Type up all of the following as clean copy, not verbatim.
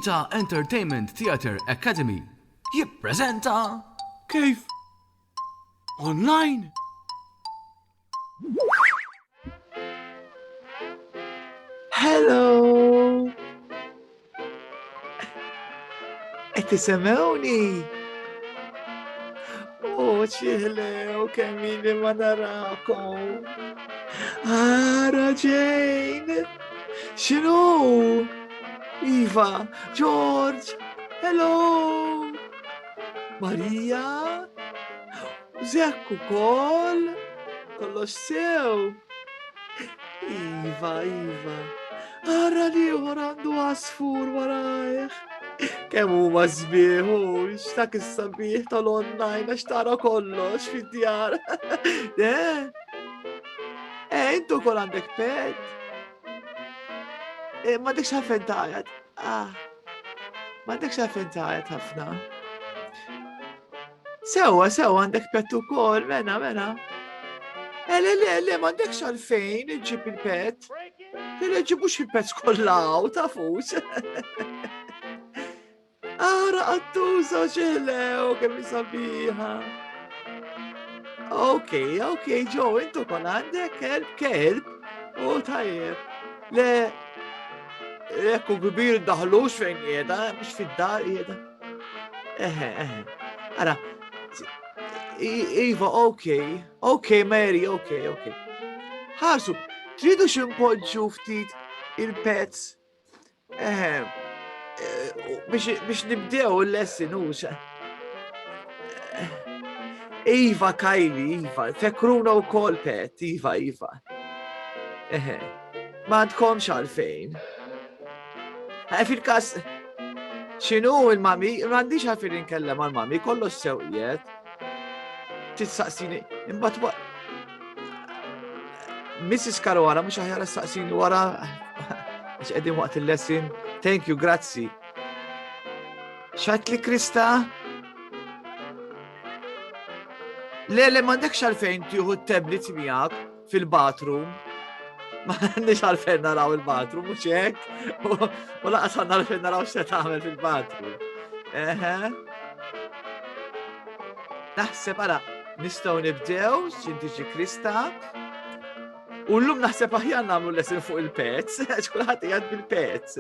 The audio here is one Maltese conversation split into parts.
Vita Entertainment Theatre Academy jippreżenta كيف؟ أونلاين؟ هلو تسمعوني شهلة وكمين ما نراكم رجين شنو إيفا جورج هلو ماريا زاكو كلش سيو إيفا راني عنده عصفور ورايح kemm huma sbieħ u x'dak is-sabiħ tal-online għax tara kollox fid-djar. Intu kol għandek pet? M'għandekx ħafen tajat. M'għandekx ħafen tajat ħafna. Sewa għandek pet ukoll, mena. Le, m'għandekx għalfejn iġġib il-pet. Le ġibux il-pet kollaw, tafux. Raqattuża ċelew kemm sabiħa. Okay, Joe, intu kon għandek kelb? Tajjeb. Le, ekku kbir daħlux fejn jieda, mhux fid-dar jieda. Ara, Iva, okay, Mary, okay. Ħarsu, tridu ximpoġġu ftit il-pets? Biex nibdew l-lessin ux. Iva, Kajli, fekruna u kol pet, Iva. Ma għandkomx għalfejn. Fil-kas, xinu il-mami, m'għandix għalfejn nkellem għal-mami, kollox sewqiet. Titsaqsini, imbat Mrs. Karwara, mux aħjar s-saqsini wara, għax għedin waqt il-lessin. Thank you, grazzi. Xatli Krista? Le, m'għandekx għalfejn tieħu t-tablet miegħek fil-bathroom. Ma għandix għalfejn naraw il-bathroom, mhux hekk? U laqas għandna għalfejn naraw x'se tagħmel fil-bathroom. Naħseb ara nistgħu nibdew x'intiġi Krista. U llum naħseb aħjar nagħmlu lesson fuq il-pets, għax kulħadd qiegħed bil-pets.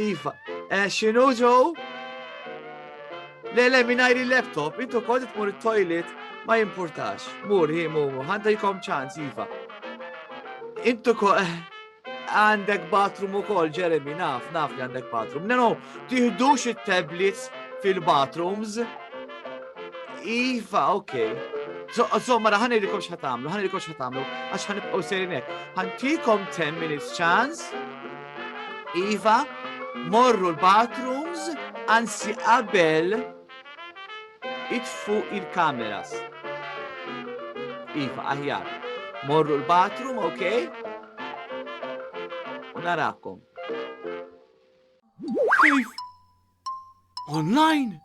Iva, x'inhu Joe? Le, mingħajr il-laptop, intu kont tmur it-toilet, ma jimpurtax. Mur, ħanda jkom ċans, Iva. Intu għandek bathroom ukoll, Jeremy, naf li għandek bathroom. No, tieħdux it-tablets fil-bathrooms. Iva, okay. Mara, ħanirikom xħatamlu, għax ħanibqaw serinek. ħantikom 10 minutes chance. Iva, morru l-bathrooms, ansi qabel itfu il-kameras. Iva, aħjar. Morru l-bathroom, okay? U narakom. كيف؟ أونلاين؟